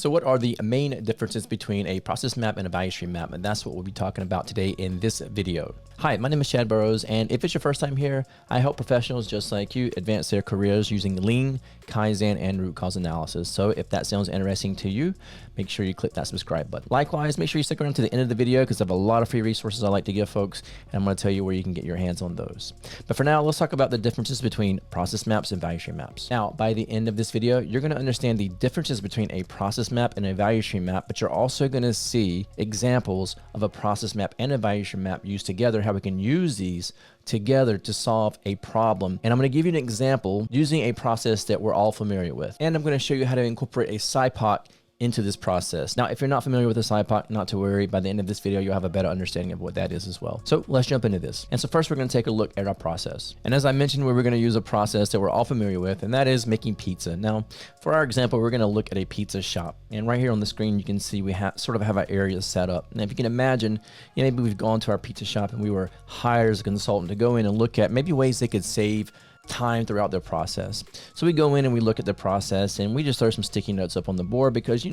So what are the main differences between a process map and a value stream map? And that's what we'll be talking about today in this video. Hi, my name is Chad Burrows, and if it's your first time here, I help professionals just like you advance their careers using Lean, Kaizen, and root cause analysis. So if that sounds interesting to you, make sure you click that subscribe button. Likewise, make sure you stick around to the end of the video because I have a lot of free resources I like to give folks, and I'm going to tell you where you can get your hands on those. But for now, let's talk about the differences between process maps and value stream maps. Now, by the end of this video, you're going to understand the differences between a process map and a value stream map, but you're also going to see examples of a process map and a value stream map used together, how we can use these together to solve a problem. And I'm going to give you an example using a process that we're all familiar with. And I'm going to show you how to incorporate a Sipoc into this process. Now, if you're not familiar with a Sipoc, not to worry, by the end of this video, you'll have a better understanding of what that is as well. So let's jump into this. And so first we're going to take a look at our process. And as I mentioned, we're going to use a process that we're all familiar with, and that is making pizza. Now, for our example, we're going to look at a pizza shop. And right here on the screen, you can see we sort of have our area set up. And if you can imagine, maybe we've gone to our pizza shop and we were hired as a consultant to go in and look at maybe ways they could save time throughout their process. So we go in and we look at the process and we just throw some sticky notes up on the board because,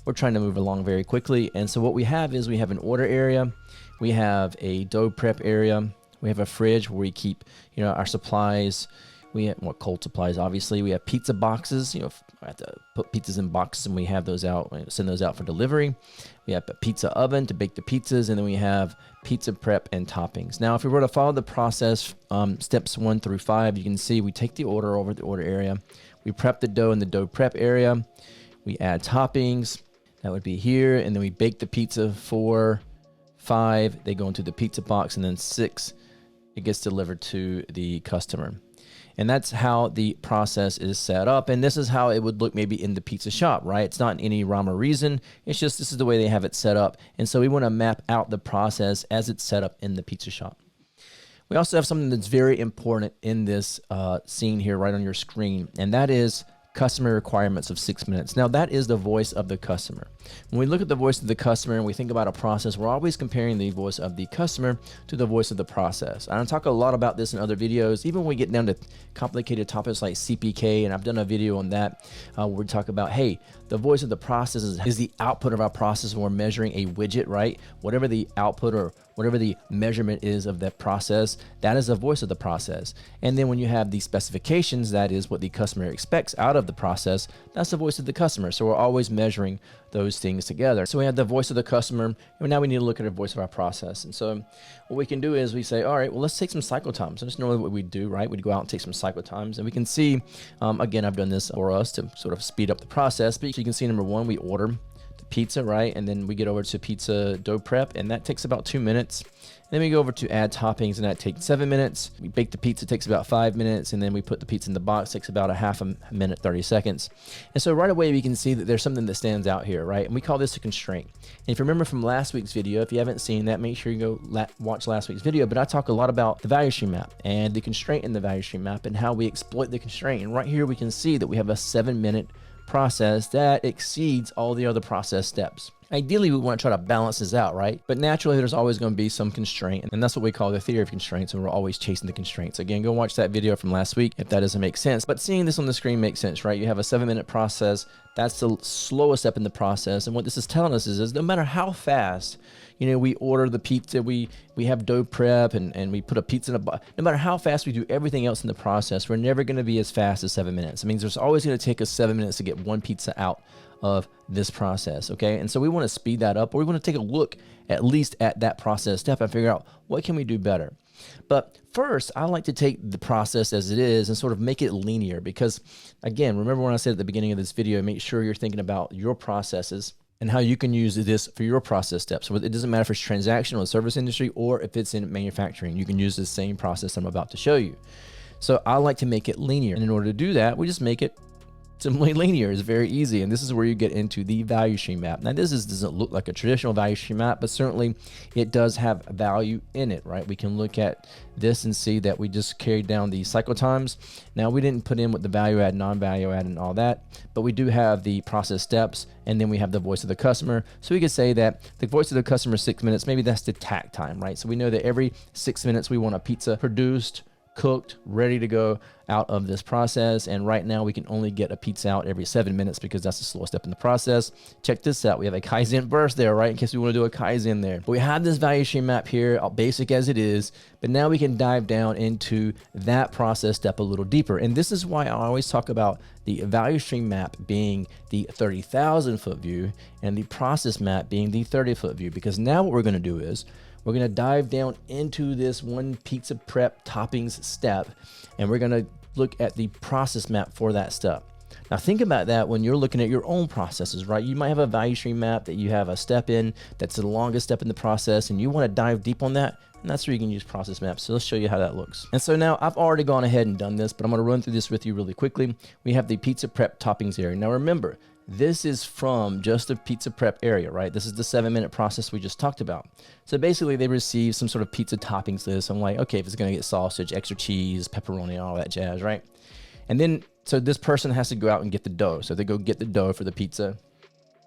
we're trying to move along very quickly. And so what we have is we have an order area, we have a dough prep area, we have a fridge where we keep, our supplies. We have cold supplies, obviously. We have pizza boxes. We have to put pizzas in boxes and we have those out, send those out for delivery. We have a pizza oven to bake the pizzas, and then we have pizza prep and toppings. Now, if we were to follow the process, steps 1 through 5, you can see we take the order over the order area. We prep the dough in the dough prep area. We add toppings. That would be here. And then we bake the pizza. 4, 5, they go into the pizza box, and then 6, it gets delivered to the customer. And that's how the process is set up. And this is how it would look maybe in the pizza shop, right? It's not any rhyme or reason. It's just this is the way they have it set up. And so we want to map out the process as it's set up in the pizza shop. We also have something that's very important in this scene here right on your screen, and that is customer requirements of 6 minutes. Now, that is the voice of the customer. When we look at the voice of the customer and we think about a process, we're always comparing the voice of the customer to the voice of the process. I talk a lot about this in other videos, even when we get down to complicated topics like CPK, and I've done a video on that where we talk about, hey, the voice of the process is the output of our process when we're measuring a widget, right? Whatever the output or whatever the measurement is of that process, that is the voice of the process. And then when you have the specifications, that is what the customer expects out of the process, that's the voice of the customer. So we're always measuring those things together. So we have the voice of the customer, and now we need to look at the voice of our process. And so what we can do is we say, all right, well, let's take some cycle times. That's normally what we do, right? We'd go out and take some cycle times, and we can see, again, I've done this for us to sort of speed up the process, but you can see number 1, we order the pizza, right? And then we get over to pizza dough prep, and that takes about 2 minutes. And then we go over to add toppings, and that takes 7 minutes. We bake the pizza, takes about 5 minutes, and then we put the pizza in the box, takes about a half a minute, 30 seconds. And so right away, we can see that there's something that stands out here, right? And we call this a constraint. And if you remember from last week's video, if you haven't seen that, make sure you go watch last week's video, but I talk a lot about the value stream map and the constraint in the value stream map and how we exploit the constraint. And right here, we can see that we have a 7-minute process that exceeds all the other process steps. Ideally, we want to try to balance this out, right? But naturally, there's always going to be some constraint, and that's what we call the theory of constraints, and we're always chasing the constraints. Again, go watch that video from last week if that doesn't make sense. But seeing this on the screen makes sense, right? You have a 7-minute process. That's the slowest step in the process, and what this is telling us is no matter how fast, we order the pizza, we have dough prep, and we put a pizza in a box. No matter how fast we do everything else in the process, we're never going to be as fast as 7 minutes. It means there's always going to take us 7 minutes to get one pizza out of this process, okay? And so we want to speed that up, or we want to take a look at least at that process step and figure out what can we do better. But first, I like to take the process as it is and sort of make it linear because, again, remember when I said at the beginning of this video, make sure you're thinking about your processes and how you can use this for your process steps. So it doesn't matter if it's transactional in the service industry or if it's in manufacturing. You can use the same process I'm about to show you. So I like to make it linear. And in order to do that, we just make it simply linear. Is very easy, and this is where you get into the value stream map. Now, this doesn't look like a traditional value stream map, but certainly it does have value in it, right? We can look at this and see that we just carried down the cycle times. Now, we didn't put in what the value add, non-value add, and all that, but we do have the process steps, and then we have the voice of the customer. So we could say that the voice of the customer is 6 minutes. Maybe that's the tact time, right? So we know that every 6 minutes we want a pizza produced, cooked, ready to go out of this process. And right now we can only get a pizza out every 7 minutes because that's the slowest step in the process. Check this out. We have a Kaizen burst there, right? In case we want to do a Kaizen there. But we have this value stream map here, basic as it is, but now we can dive down into that process step a little deeper. And this is why I always talk about the value stream map being the 30,000 foot view and the process map being the 30-foot view, because now what we're going to do is we're going to dive down into this one pizza prep toppings step, and we're going to look at the process map for that step. Now think about that when you're looking at your own processes, right? You might have a value stream map that you have a step in that's the longest step in the process, and you want to dive deep on that, and that's where you can use process maps. So let's show you how that looks. And so now I've already gone ahead and done this, but I'm going to run through this with you really quickly. We have the pizza prep toppings area. Now remember, this is from just the pizza prep area, right? This is the 7-minute process we just talked about. So basically they receive some sort of pizza toppings list. I'm like, okay, if it's going to get sausage, extra cheese, pepperoni, all that jazz, right? And then, so this person has to go out and get the dough. So they go get the dough for the pizza.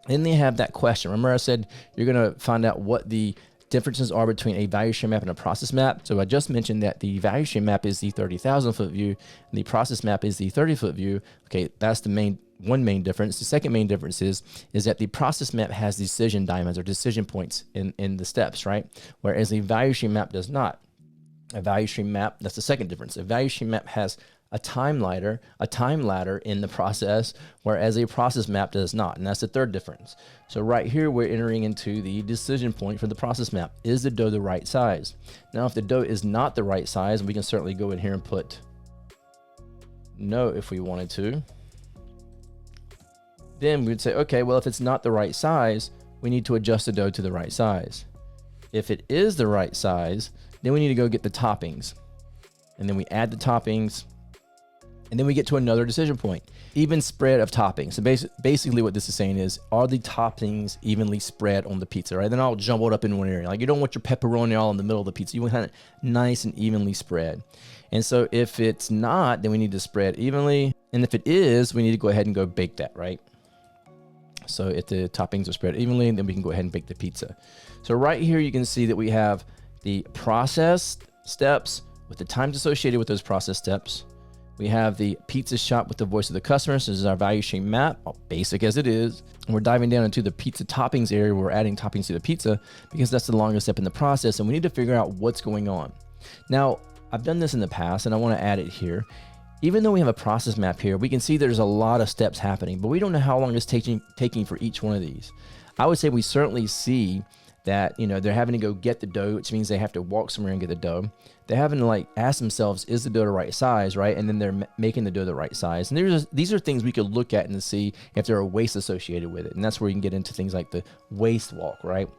Then they have that question. Remember I said you're going to find out what the differences are between a value stream map and a process map. So I just mentioned that the value stream map is the 30,000 foot view and the process map is the 30-foot view. Okay, that's the one main difference. The second main difference is that the process map has decision diamonds or decision points in the steps, right? Whereas a value stream map does not. A value stream map, that's the second difference. A value stream map has a time ladder in the process, whereas a process map does not. And that's the third difference. So right here, we're entering into the decision point for the process map. Is the dough the right size? Now, if the dough is not the right size, we can certainly go in here and put no if we wanted to. Then we'd say, okay, well, if it's not the right size, we need to adjust the dough to the right size. If it is the right size, then we need to go get the toppings. And then we add the toppings. And then we get to another decision point, even spread of toppings. So basically what this is saying is, are the toppings evenly spread on the pizza, right? They're not all jumbled up in one area. Like you don't want your pepperoni all in the middle of the pizza. You want it nice and evenly spread. And so if it's not, then we need to spread evenly. And if it is, we need to go ahead and go bake that, right? So if the toppings are spread evenly, then we can go ahead and bake the pizza. So right here, you can see that we have the process steps with the times associated with those process steps. We have the pizza shop with the voice of the customer. So this is our value stream map, basic as it is. And we're diving down into the pizza toppings area. We're adding toppings to the pizza because that's the longest step in the process. And we need to figure out what's going on. Now, I've done this in the past and I want to add it here. Even though we have a process map here, we can see there's a lot of steps happening, but we don't know how long it's taking for each one of these. I would say we certainly see that, you know, they're having to go get the dough, which means they have to walk somewhere and get the dough. They're having to like ask themselves, is the dough the right size, right? And then they're making the dough the right size. And these are things we could look at and see if there are wastes associated with it. And that's where you can get into things like the waste walk, right?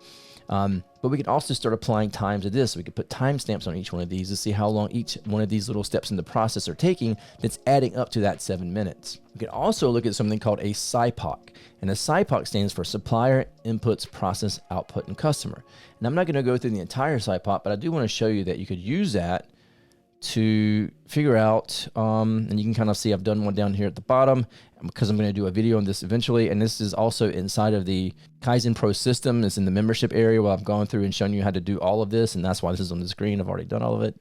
But we can also start applying time to this. We could put timestamps on each one of these to see how long each one of these little steps in the process are taking that's adding up to that 7 minutes. We can also look at something called a Sipoc. And a Sipoc stands for Supplier, Inputs, Process, Output, and Customer. And I'm not going to go through the entire Sipoc, but I do want to show you that you could use that to figure out, and you can kind of see I've done one down here at the bottom because I'm going to do a video on this eventually. And this is also inside of the Kaizen Pro system. It's in the membership area where I've gone through and shown you how to do all of this. And that's why this is on the screen. I've already done all of it.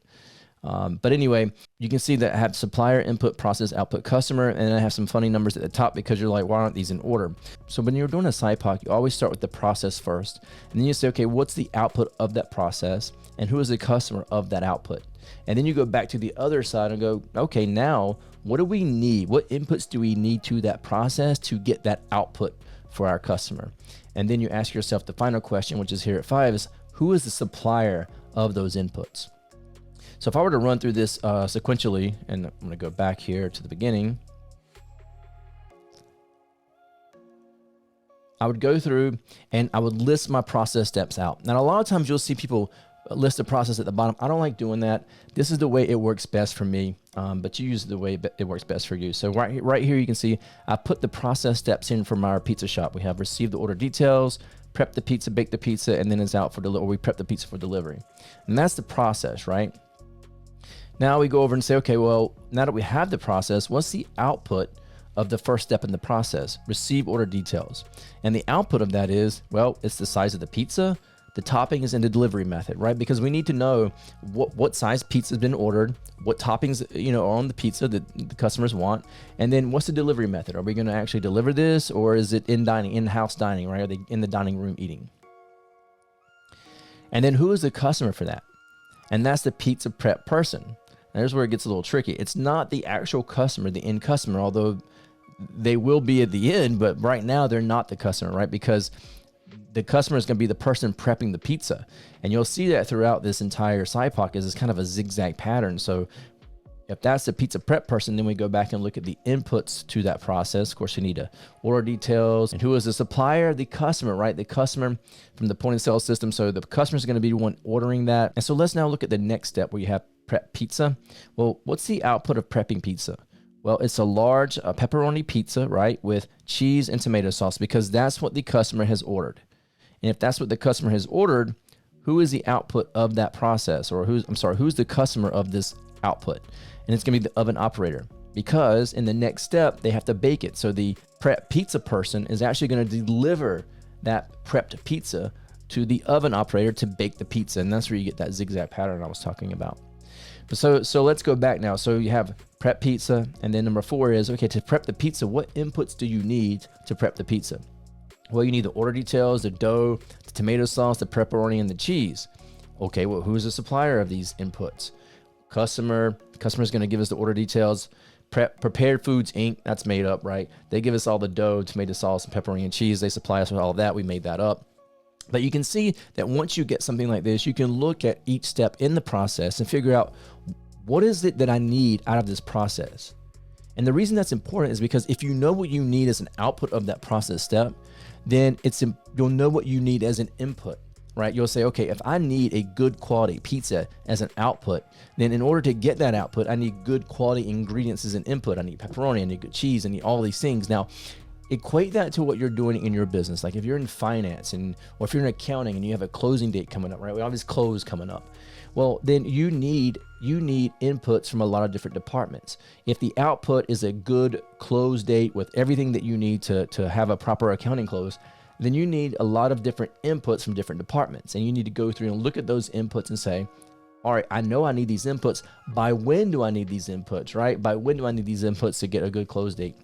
But anyway, you can see that I have supplier, input, process, output, customer, and I have some funny numbers at the top because you're like, why aren't these in order? So when you're doing a Sipoc, you always start with the process first. And then you say, okay, what's the output of that process? And who is the customer of that output? And then you go back to the other side and go, okay, now what do we need? What inputs do we need to that process to get that output for our customer? And then you ask yourself the final question, which is here at 5, is who is the supplier of those inputs? So if I were to run through this sequentially, and I'm going to go back here to the beginning, I would go through and I would list my process steps out. Now, a lot of times you'll see people list the process at the bottom. I don't like doing that. This is the way it works best for me, but you use the way it works best for you. So right here, you can see I put the process steps in from our pizza shop. We have received the order details, prep the pizza, bake the pizza, and then it's out for delivery, or we prep the pizza for delivery. And that's the process, right? Now we go over and say, okay, well, now that we have the process, what's the output of the first step in the process? Receive order details. And the output of that is, well, it's the size of the pizza the toppings, and the delivery method, right? Because we need to know what size pizza has been ordered, what toppings, are on the pizza that the customers want, and then what's the delivery method? Are we going to actually deliver this, or is it in-house dining, right? Are they in the dining room eating? And then who is the customer for that? And that's the pizza prep person. And there's where it gets a little tricky. It's not the actual customer, the end customer, although they will be at the end, but right now they're not the customer, right? Because the customer is going to be the person prepping the pizza. And you'll see that throughout this entire Sipoc is kind of a zigzag pattern. So if that's the pizza prep person, then we go back and look at the inputs to that process. Of course, you need to order details. And who is the supplier? The customer, right? The customer from the point of sale system. So the customer is going to be the one ordering that. And so let's now look at the next step where you have prep pizza. Well, what's the output of prepping pizza? Well, it's a large pepperoni pizza, right? With cheese and tomato sauce, because that's what the customer has ordered. And if that's what the customer has ordered, who is the output of that process? Or who's the customer of this output? And it's gonna be the oven operator, because in the next step, they have to bake it. So the prep pizza person is actually gonna deliver that prepped pizza to the oven operator to bake the pizza. And that's where you get that zigzag pattern I was talking about. But so let's go back now. So you have prep pizza, and then number 4 is, okay, to prep the pizza, what inputs do you need to prep the pizza? Well, you need the order details, the dough, the tomato sauce, the pepperoni, and the cheese. Okay, well, who's the supplier of these inputs? Customer. The customer is going to give us the order details. Prepared Foods Inc., that's made up, right? They give us all the dough, tomato sauce, and pepperoni and cheese. They supply us with all of that. We made that up. But you can see that once you get something like this, you can look at each step in the process and figure out, what is it that I need out of this process? And the reason that's important is because if you know what you need as an output of that process step, then you'll know what you need as an input, right? You'll say, okay, if I need a good quality pizza as an output, then in order to get that output, I need good quality ingredients as an input. I need pepperoni, I need good cheese, I need all these things. Now, equate that to what you're doing in your business. Like if you're in finance or if you're in accounting and you have a closing date coming up, right? We have this close coming up. Well, then you need inputs from a lot of different departments. If the output is a good close date with everything that you need to have a proper accounting close, then you need a lot of different inputs from different departments. And you need to go through and look at those inputs and say, all right, I know I need these inputs. By when do I need these inputs, right? By when do I need these inputs to get a good close date?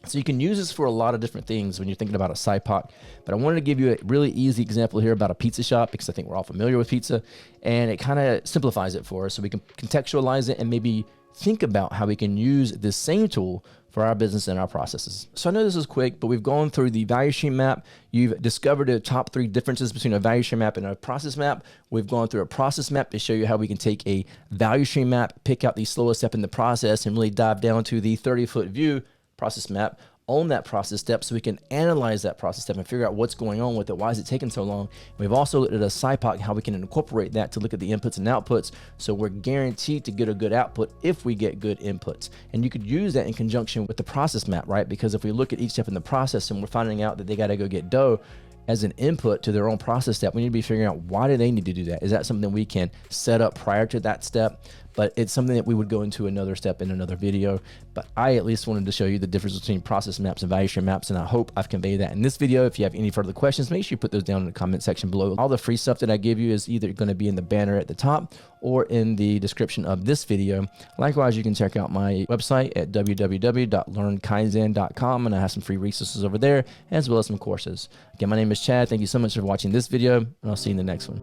So you can use this for a lot of different things when you're thinking about a Sipoc, but I wanted to give you a really easy example here about a pizza shop, because I think we're all familiar with pizza, and it kind of simplifies it for us so we can contextualize it and maybe think about how we can use this same tool for our business and our processes. So I know this is quick, but we've gone through the value stream map. You've discovered the top 3 differences between a value stream map and a process map. We've gone through a process map to show you how we can take a value stream map, pick out the slowest step in the process, and really dive down to the 30-foot view process map on that process step so we can analyze that process step and figure out what's going on with it. Why is it taking so long? We've also looked at a Sipoc, how we can incorporate that to look at the inputs and outputs, so we're guaranteed to get a good output if we get good inputs. And you could use that in conjunction with the process map, right? Because if we look at each step in the process and we're finding out that they got to go get dough as an input to their own process step, we need to be figuring out, why do they need to do that? Is that something we can set up prior to that step? But it's something that we would go into another step in another video. But I at least wanted to show you the difference between process maps and value stream maps, and I hope I've conveyed that in this video. If you have any further questions, make sure you put those down in the comment section below. All the free stuff that I give you is either going to be in the banner at the top or in the description of this video. Likewise, you can check out my website at www.learnkaizen.com, and I have some free resources over there, as well as some courses. Again, my name is Chad. Thank you so much for watching this video, and I'll see you in the next one.